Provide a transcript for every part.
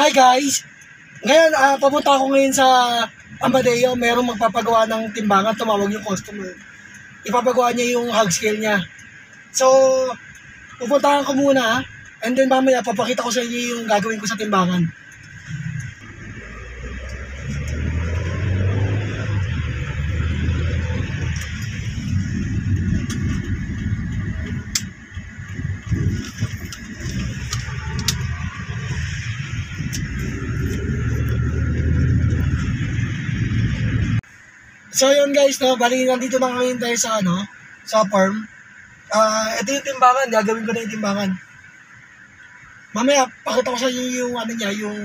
Hi guys! Ngayon, papunta ako ngayon sa Amadeo. Merong magpapagawa ng timbangan. Tumawag yung customer. Ipapagawa niya yung hog scale niya. So, pupuntahan ko muna. And then mamaya, papakita ko sa inyo yung gagawin ko sa timbangan. So yun guys, no, bali nandito na ngayon tayo sa farm. Ito yung timbangan, gagawin ko na yung timbangan. Mamaya, pakita ko sa inyo yung yung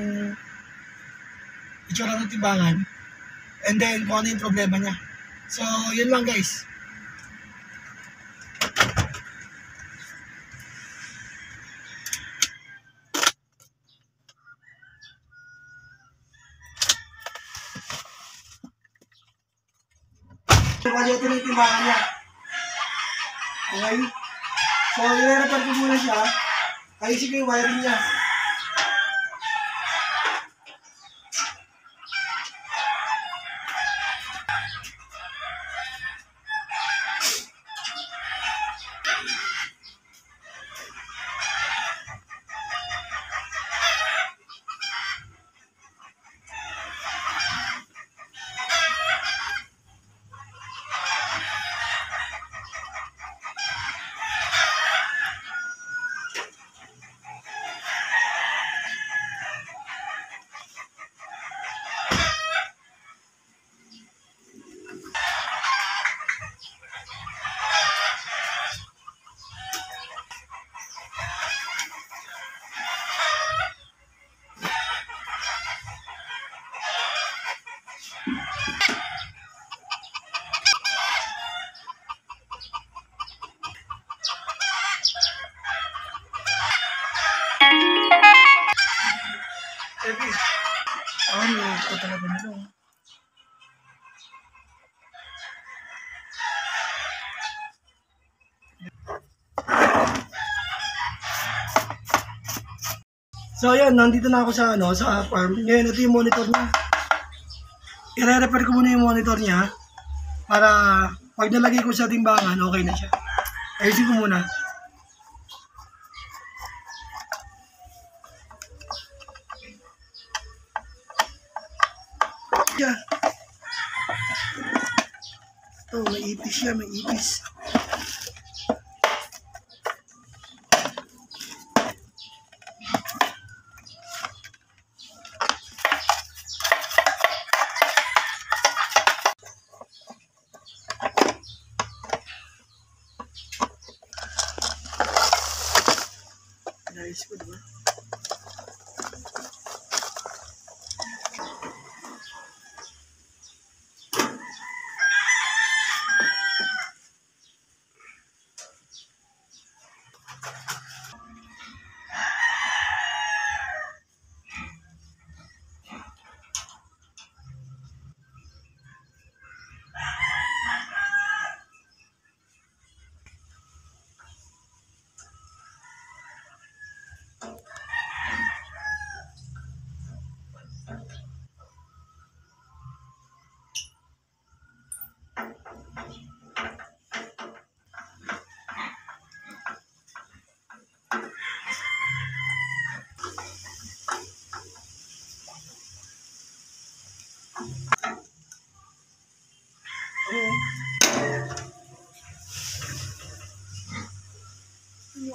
itsura ng timbangan. And then, kung ano yung problema niya. So, yun lang guys. Ito na yung timbangan niya. Okay? So, i-repair ko muna siya. Ayusin ko yung wiring niya. Ano ito talaga nito? So ayun, nandito na ako sa farm. Ngayon, ito yung monitor niya. I-repair ko muna yung monitor niya para pag nalagay ko sa timbangan, okay na siya. Ayusin ko muna. Yeah. Ito, may ipis siya, may ipis. Nice ko, diba?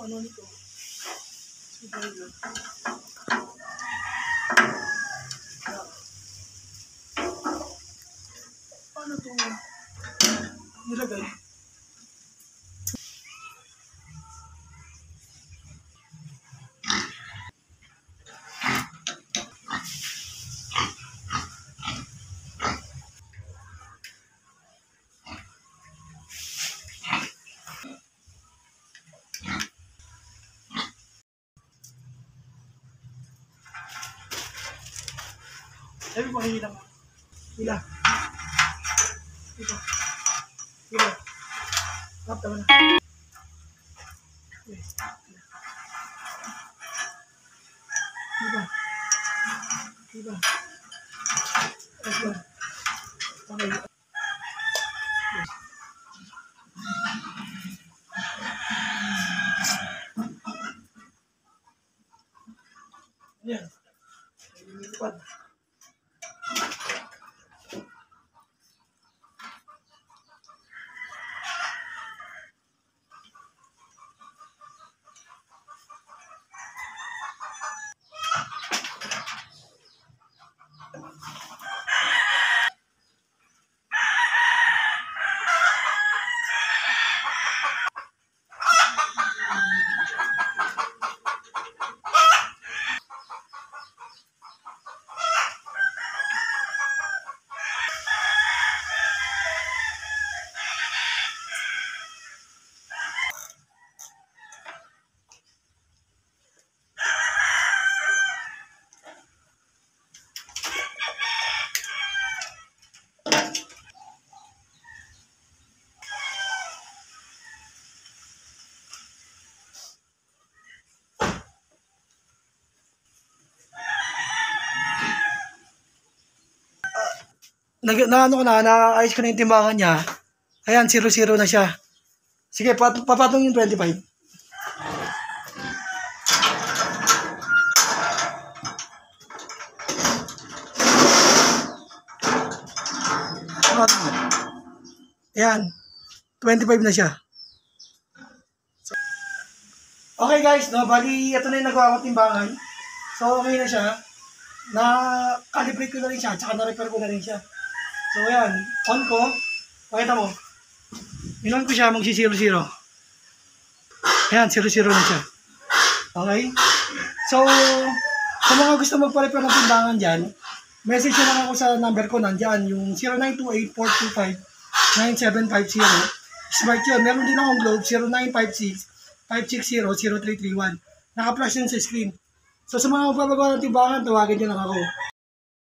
Ano nito? Paano ito nilagay? Sabi mo, hila mo. Hila. Hila. Hila. Tap, tama na. Hila. Diba? Okay. Okay. Yan. Lumilipad. Naano ko na, naayos ko na yung timbangan niya. Ayan, 0-0 na siya. Sige, papatong yung 25. Ayan, 25 na siya. Okay guys, no, bali, ito na yung nagawa ko timbangan. So, okay na siya. Na-calibrate ko na rin siya, tsaka na-repair ko na rin siya. So, ayan, on ko. Pakita mo. Inon ko siya, magsi-0-0. Ayan, 0-0 na siya. Okay? So, sa mga gusto magpa-repair ng timbangan dyan, message nyo lang ako sa number ko nandyan, yung 0928-425-9750. Smart yun. Meron din akong Globe, 0956-560-0331. Naka-flash yun sa screen. So, sa mga magpapagawa ng timbangan, tawagan nyo lang ako.